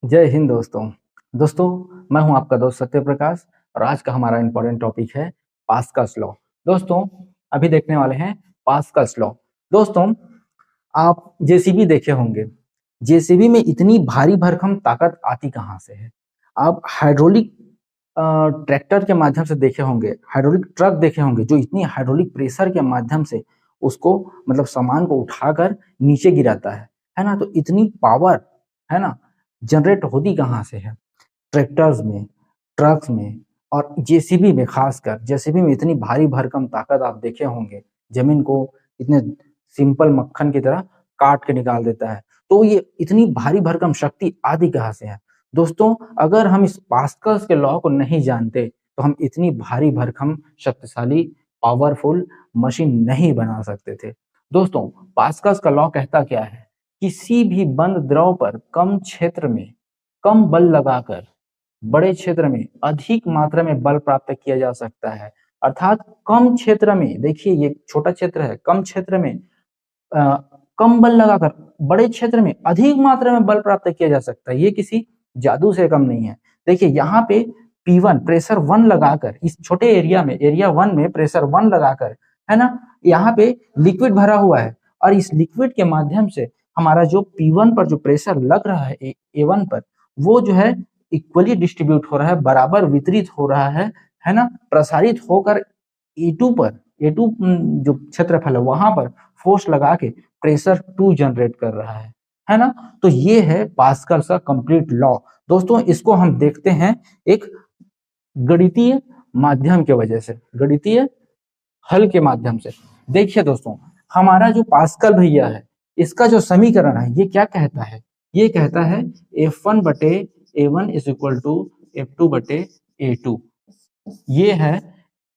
जय हिंद दोस्तों। दोस्तों, मैं हूं आपका दोस्त सत्य प्रकाश और आज का हमारा इंपॉर्टेंट टॉपिक है पास्कल्स लॉ। दोस्तों, अभी देखने वाले हैं पास्कल्स लॉ। दोस्तों, आप जेसीबी देखे होंगे। जेसीबी में इतनी भारी भरकम ताकत आती कहाँ से है? आप हाइड्रोलिक ट्रैक्टर के माध्यम से देखे होंगे, हाइड्रोलिक ट्रक देखे होंगे जो इतनी हाइड्रोलिक प्रेशर के माध्यम से उसको मतलब सामान को उठाकर नीचे गिराता है ना? तो इतनी पावर, है ना, जनरेट होती कहाँ से है? ट्रैक्टर्स में, ट्रक्स में और जेसीबी में। खासकर जेसीबी में इतनी भारी भरकम ताकत आप देखे होंगे, जमीन को इतने सिंपल मक्खन की तरह काट के निकाल देता है। तो ये इतनी भारी भरकम शक्ति आदि कहाँ से है? दोस्तों, अगर हम इस पास्कल्स के लॉ को नहीं जानते तो हम इतनी भारी भरकम शक्तिशाली पावरफुल मशीन नहीं बना सकते थे। दोस्तों, पास्कल्स का लॉ कहता क्या है? किसी भी बंद द्रव पर कम क्षेत्र में कम बल लगाकर बड़े क्षेत्र में अधिक मात्रा में बल प्राप्त किया जा सकता है। अर्थात कम क्षेत्र में, देखिए ये छोटा क्षेत्र है, कम क्षेत्र में अ, कम बल लगाकर बड़े क्षेत्र में अधिक मात्रा में बल प्राप्त किया जा सकता है। ये किसी जादू से कम नहीं है। देखिए यहाँ पे P1 प्रेशर 1 लगाकर, इस छोटे एरिया में, एरिया 1 में प्रेशर 1 लगाकर, है ना, यहाँ पे लिक्विड भरा हुआ है और इस लिक्विड के माध्यम से हमारा जो P1 पर जो प्रेशर लग रहा है A1 पर, वो जो है इक्वली डिस्ट्रीब्यूट हो रहा है, बराबर वितरित हो रहा है ना, प्रसारित होकर A2 पर, A2 जो क्षेत्रफल है वहां पर फोर्स लगा के प्रेशर 2 जनरेट कर रहा है ना। तो ये है पास्कल का कंप्लीट लॉ। दोस्तों, इसको हम देखते हैं एक गणितीय माध्यम के वजह से, गणितीय हल के माध्यम से। देखिए दोस्तों, हमारा जो पास्कल भैया है, इसका जो समीकरण है ये क्या कहता है? ये कहता है F1 बटे A1 is equal to F2 बटे A2। ये है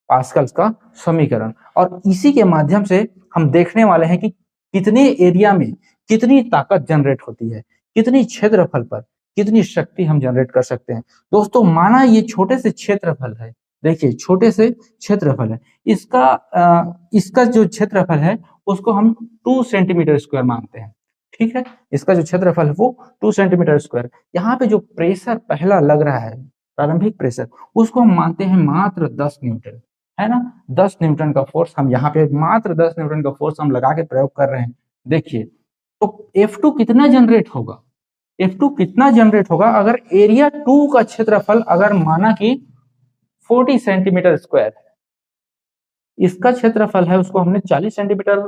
पास्कल का समीकरण और इसी के माध्यम से हम देखने वाले हैं कि कितने एरिया में कितनी ताकत जनरेट होती है, कितनी क्षेत्रफल पर कितनी शक्ति हम जनरेट कर सकते हैं। दोस्तों, माना ये छोटे से क्षेत्रफल है, देखिए छोटे से क्षेत्रफल है, इसका जो क्षेत्रफल है उसको हम 2 सेंटीमीटर स्क्वायर मानते हैं। ठीक है, इसका जो क्षेत्रफल है वो 2 सेंटीमीटर स्क्वायर। यहाँ पे जो प्रेशर पहला लग रहा है, प्रारंभिक प्रेशर, उसको हम मानते हैं मात्र 10 न्यूटन, है ना। 10 न्यूटन का फोर्स हम यहाँ पे, मात्र 10 न्यूटन का फोर्स हम लगा के प्रयोग कर रहे हैं। देखिए, तो F2 कितना जनरेट होगा? F2 कितना जनरेट होगा अगर एरिया 2 का क्षेत्रफल अगर माना कि 40 सेंटीमीटर स्क्वायर है, इसका क्षेत्रफल है उसको हमने 40 सेंटीमीटर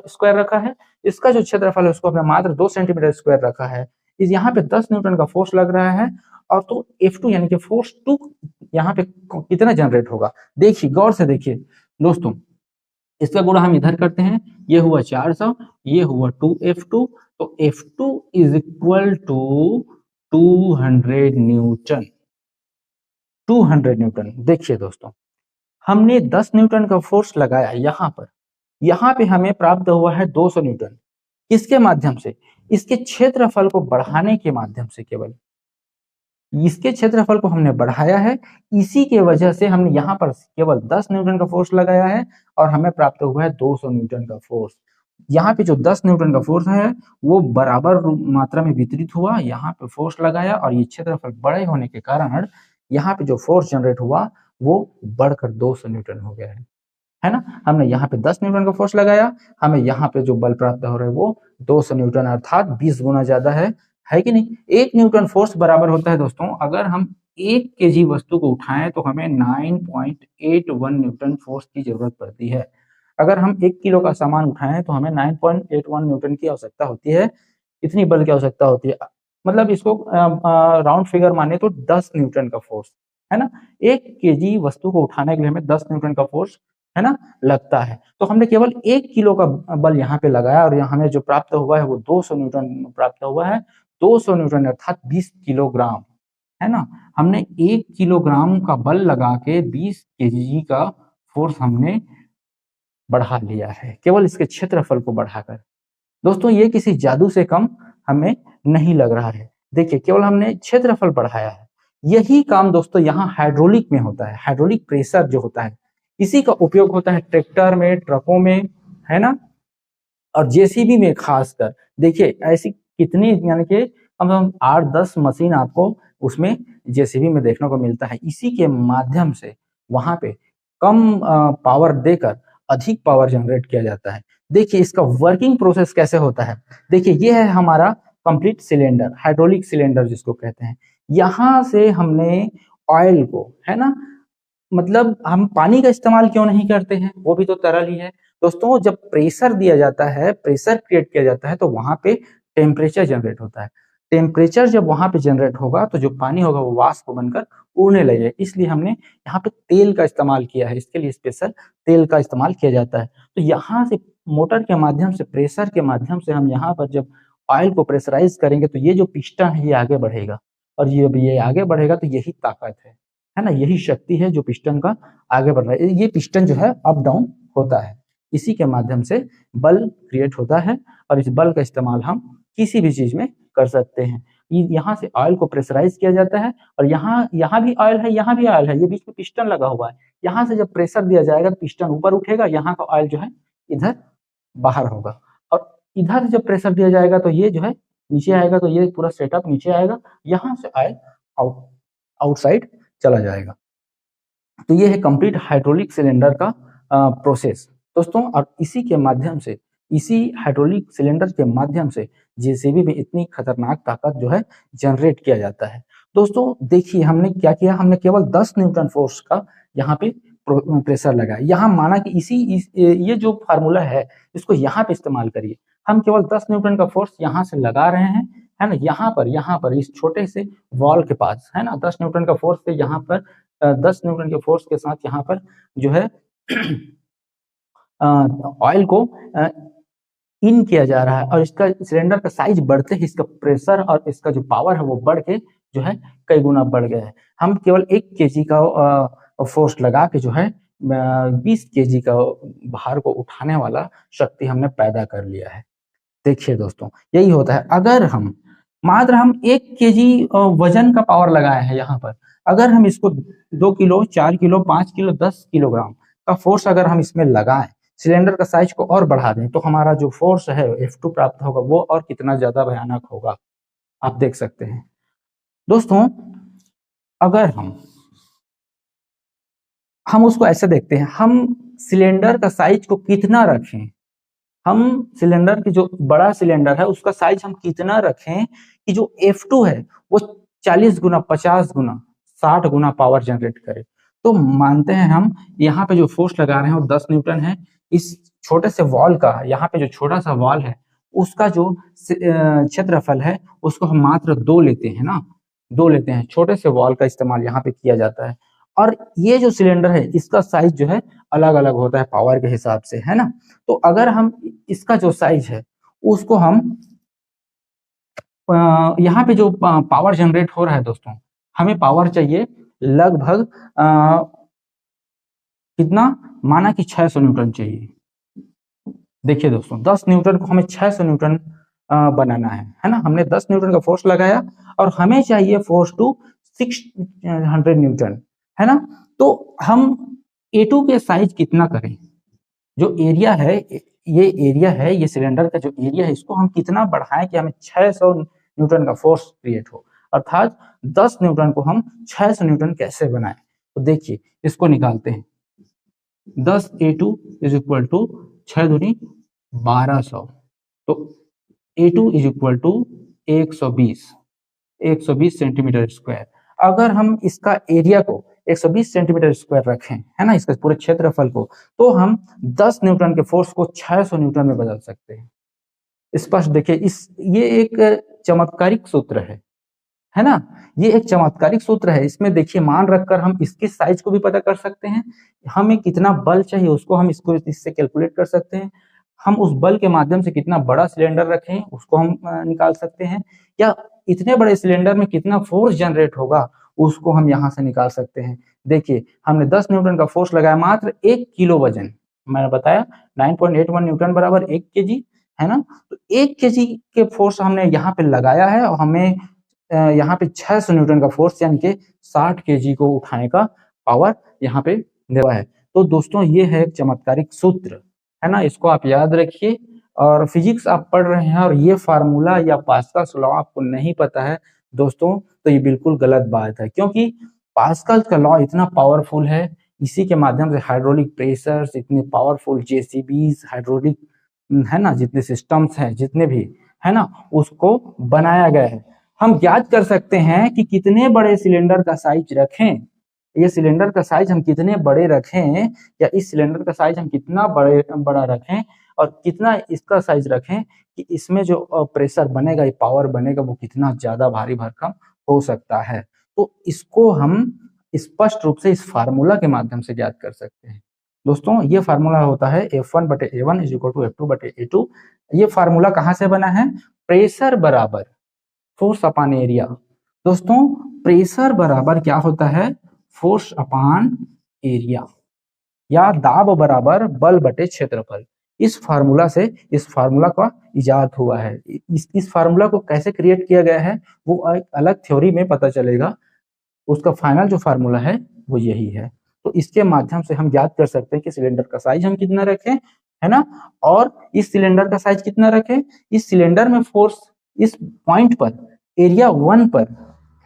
स्क्वायर रखा है, इसका जो क्षेत्रफल है उसको हमने मात्र 2 सेंटीमीटर स्क्वायर रखा है। इस यहाँ पे 10 न्यूटन का फोर्स लग रहा है और तो F2 यानी कि फोर्स 2 यहाँ पे कितना जनरेट होगा? देखिए, गौर से देखिए दोस्तों, इसका गुणा हम इधर करते हैं, ये हुआ 400, ये हुआ 2F2, तो F2 is equal to 200 newton. 200 newton. देखिए दोस्तों, हमने 10 न्यूटन का फोर्स लगाया यहाँ पे हमें प्राप्त हुआ है 200 न्यूटन। किसके माध्यम से? इसके क्षेत्रफल को बढ़ाने के माध्यम से। केवल इसके क्षेत्रफल को हमने बढ़ाया है, इसी के वजह से हमने यहाँ पर केवल 10 न्यूटन का फोर्स लगाया है और हमें प्राप्त हुआ है 200 न्यूटन का फोर्स। यहाँ पे जो 10 न्यूटन का फोर्स है वो बराबर मात्रा में वितरित हुआ, यहाँ पे फोर्स लगाया और ये क्षेत्रफल बड़े होने के कारण यहाँ पे जो फोर्स जनरेट हुआ वो बढ़कर 200 न्यूटन हो गया है ना। हमने यहाँ पे 10 न्यूटन का फोर्स लगाया, हमें यहाँ पे जो बल प्राप्त हो रहा है वो 200 न्यूटन, अर्थात 20 गुना ज्यादा है कि नहीं? 1 न्यूटन फोर्स बराबर होता है दोस्तों, अगर हम 1 केजी वस्तु को उठाएं तो हमें 9.81 न्यूटन फोर्स की जरूरत पड़ती है। अगर हम 1 किलो का सामान उठाएं तो हमें 9.81 न्यूटन की आवश्यकता होती है, इतनी बल की आवश्यकता होती है। मतलब इसको राउंड फिगर माने तो 10 न्यूटन का फोर्स, है ना। 1 केजी वस्तु को उठाने के लिए हमें 10 न्यूटन का फोर्स, है ना, लगता है। तो हमने केवल 1 किलो का बल यहाँ पे लगाया और यहाँ हमें जो प्राप्त हुआ है वो 200 न्यूटन प्राप्त हुआ है। 200 न्यूटन अर्थात 20 किलोग्राम, है ना। हमने 1 किलोग्राम का बल लगा के 20 केजी का फोर्स हमने बढ़ा लिया है, केवल इसके क्षेत्रफल को बढ़ाकर। दोस्तों, ये किसी जादू से कम हमें नहीं लग रहा है। देखिए, केवल हमने क्षेत्रफल बढ़ाया है। यही काम दोस्तों यहाँ हाइड्रोलिक में होता है। हाइड्रोलिक प्रेशर जो होता है इसी का उपयोग होता है ट्रैक्टर में, ट्रकों में, है ना, और जेसीबी में खासकर। देखिए ऐसी कितनी यानी कि कम से कम 8-10 मशीन आपको उसमें जेसीबी में देखने को मिलता है। इसी के माध्यम से वहां पे कम पावर देकर अधिक पावर जनरेट किया जाता है। देखिए इसका वर्किंग प्रोसेस कैसे होता है। देखिए ये है हमारा कंप्लीट सिलेंडर, हाइड्रोलिक सिलेंडर जिसको कहते हैं। यहां से हमने ऑयल को, है ना, मतलब हम पानी का इस्तेमाल क्यों नहीं करते हैं, वो भी तो तरल ही है। दोस्तों जब प्रेशर दिया जाता है, प्रेशर क्रिएट किया जाता है, तो वहां पे टेम्परेचर जनरेट होता है। टेम्परेचर जब वहां पे जनरेट होगा तो जो पानी होगा वो वाष्प बनकर उड़ने लगे। इसलिए हमने यहाँ पे तेल का इस्तेमाल किया है, इसके लिए स्पेशल तेल का इस्तेमाल किया जाता है। तो यहाँ से मोटर के माध्यम से, प्रेशर के माध्यम से हम यहाँ पर जब ऑयल को प्रेशराइज करेंगे तो ये जो पिस्टन है ये आगे बढ़ेगा, और ये आगे बढ़ेगा तो यही ताकत है ना, यही शक्ति है जो पिस्टन का आगे बढ़ रहा है। ये पिस्टन जो है अप डाउन होता है, इसी के माध्यम से बल क्रिएट होता है, और इस बल का इस्तेमाल हम किसी भी चीज में कर सकते हैं। यहाँ से ऑयल को प्रेशराइज किया जाता है, और यहाँ भी ऑयल है, यहाँ भी ऑयल है, ये बीच में पिस्टन लगा हुआ है। यहाँ से जब प्रेशर दिया जाएगा पिस्टन ऊपर उठेगा, यहाँ का ऑयल जो है इधर बाहर होगा, और इधर जब प्रेशर दिया जाएगा तो ये जो है नीचे आएगा, तो ये पूरा सेटअप नीचे आएगा, यहाँ से ऑयल आउटसाइड चला जाएगा। तो ये है कंप्लीट हाइड्रोलिक सिलेंडर का प्रोसेस दोस्तों। और इसी के माध्यम से, इसी हाइड्रोलिक सिलेंडर के माध्यम से जेसीबी में इतनी खतरनाक ताकत जो है जनरेट किया जाता है। दोस्तों देखिए हमने क्या किया, हमने केवल 10 न्यूटन फोर्स का यहाँ पे प्रेशर लगाया। यहाँ माना कि ये जो फार्मूला है इसको यहाँ पे इस्तेमाल करिए। हम केवल 10 न्यूटन का फोर्स यहाँ से लगा रहे हैं, है ना, यहाँ पर इस छोटे से वॉल के पास, है ना, 10 न्यूटन का फोर्स से यहाँ पर 10 न्यूटन के फोर्स के साथ यहाँ पर जो है ऑयल को इन किया जा रहा है, और इसका सिलेंडर का साइज बढ़ते ही इसका प्रेशर और इसका जो पावर है वो बढ़ के जो है कई गुना बढ़ गया है। हम केवल 1 केजी का फोर्स लगा के जो है 20 केजी का भार को उठाने वाला शक्ति हमने पैदा कर लिया है। देखिए दोस्तों यही होता है, अगर हम मात्र हम 1 केजी वजन का पावर लगाए हैं यहाँ पर, अगर हम इसको 2 किलो, 4 किलो, 5 किलो, 10 किलोग्राम का फोर्स अगर हम इसमें लगाएं, सिलेंडर का साइज को और बढ़ा दें, तो हमारा जो फोर्स है F2 प्राप्त होगा, वो और कितना ज्यादा भयानक होगा आप देख सकते हैं। दोस्तों अगर हम उसको ऐसे देखते हैं, हम सिलेंडर का साइज को कितना रखें, हम सिलेंडर की जो बड़ा सिलेंडर है उसका साइज हम कितना रखें कि जो F2 है वो 40 गुना, 50 गुना, 60 गुना पावर जनरेट करे। तो मानते हैं हम यहाँ पे जो फोर्स लगा रहे हैं वो 10 न्यूटन है। इस छोटे से वॉल का, यहाँ पे जो छोटा सा वॉल है उसका जो क्षेत्रफल है उसको हम मात्र 2 लेते हैं ना, 2 लेते हैं। छोटे से वॉल का इस्तेमाल यहाँ पे किया जाता है, और ये जो सिलेंडर है इसका साइज जो है अलग अलग होता है पावर के हिसाब से, है ना। तो अगर हम इसका जो साइज है उसको हम यहाँ पे जो पावर जनरेट हो रहा है दोस्तों, हमें पावर चाहिए लगभग कितना, माना कि 600 न्यूटन चाहिए। देखिए दोस्तों 10 न्यूटन को हमें 600 न्यूटन बनाना है ना। हमने 10 न्यूटन का फोर्स लगाया और हमें चाहिए फोर्स टू 600 न्यूटन, है ना। तो हम A2 के साइज कितना करें, जो एरिया है, ये एरिया है, ये सिलेंडर का जो एरिया है इसको हम कितना बढ़ाएं कि हमें 600 न्यूटन का फोर्स क्रिएट हो, अर्थात 10 न्यूटन को हम 600 न्यूटन कैसे बनाएं। तो देखिए इसको निकालते हैं, 10 A2 इज इक्वल टू 6 दूनी 1200, तो A2 is equal to 120 centimetre square. अगर हम इसका एरिया को 120 सेंटीमीटर स्क्वायर रखें, है ना, इसका पूरे क्षेत्रफल को, तो हम 10 न्यूटन के फोर्स को 600 न्यूटन में बदल सकते हैं। स्पष्ट देखिए, ये एक चमत्कारिक सूत्र है ना, ये एक चमत्कारिक सूत्र है। इसमें देखिए मान रखकर हम इसके साइज को भी पता कर सकते हैं, हमें कितना बल चाहिए उसको हम इससे कैलकुलेट कर सकते हैं, हम उस बल के माध्यम से कितना बड़ा सिलेंडर रखें उसको हम निकाल सकते हैं, या इतने बड़े सिलेंडर में कितना फोर्स जनरेट होगा उसको हम यहाँ से निकाल सकते हैं। देखिए हमने 10 न्यूटन का फोर्स लगाया, मात्र 1 किलो वजन, मैंने बताया 9.81 न्यूटन बराबर 1 केजी, है ना। तो 1 केजी के फोर्स हमने यहाँ पे लगाया है, और हमें यहाँ पे 600 न्यूटन का फोर्स यानी कि 60 केजी को उठाने का पावर यहाँ पे देवा है। तो दोस्तों ये है एक चमत्कारिक सूत्र, है ना, इसको आप याद रखिए और फिजिक्स आप पढ़ रहे हैं और ये फार्मूला या पास्कल्स लॉ आपको नहीं पता है दोस्तों, तो ये बिल्कुल गलत बात है, क्योंकि पास्कल का लॉ इतना पावरफुल है। इसी के माध्यम से हाइड्रोलिक प्रेशर्स, इतने पावरफुल जेसीबीज, हाइड्रोलिक है ना, जितने सिस्टम्स हैं जितने भी है ना, उसको बनाया गया है। हम ज्ञात कर सकते हैं कि कितने बड़े सिलेंडर का साइज रखें, ये सिलेंडर का साइज हम कितने बड़े रखें, या इस सिलेंडर का साइज हम कितना बड़ा रखें, और कितना इसका साइज रखें कि इसमें जो प्रेशर बनेगा, ये पावर बनेगा, वो कितना ज्यादा भारी भरकम हो सकता है। तो इसको हम स्पष्ट रूप से इस फार्मूला के माध्यम से ज्ञात कर सकते हैं। दोस्तों ये फार्मूला होता है F1/A1 is equal to F2/A2। ये फार्मूला कहाँ से बना है? प्रेशर बराबर फोर्स अपॉन एरिया। दोस्तों प्रेशर बराबर क्या होता है? फोर्स अपॉन एरिया, या दाब बराबर बल बटे क्षेत्रफल। इस फार्मूला से इस फार्मूला का इजाद हुआ है। इस फार्मूला को कैसे क्रिएट किया गया है वो एक अलग थ्योरी में पता चलेगा। उसका फाइनल जो फार्मूला है वो यही है। तो इसके माध्यम से हम ज्ञात कर सकते हैं कि सिलेंडर का साइज हम कितना रखें, है ना, और इस सिलेंडर का साइज कितना रखें, इस सिलेंडर में फोर्स इस पॉइंट पर एरिया 1 पर,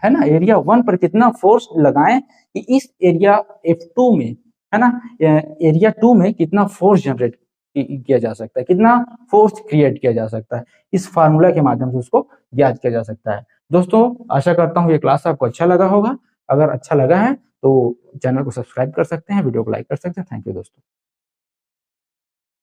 है ना, एरिया 1 पर कितना फोर्स लगाएं कि इस एरिया F2 में, है ना, एरिया 2 में कितना फोर्स जनरेट किया जा सकता है, कितना फोर्स क्रिएट किया जा सकता है। इस फार्मूला के माध्यम से उसको ज्ञात किया जा सकता है। दोस्तों आशा करता हूँ ये क्लास आपको अच्छा लगा होगा। अगर अच्छा लगा है तो चैनल को सब्सक्राइब कर सकते हैं, वीडियो को लाइक कर सकते हैं। थैंक यू दोस्तों।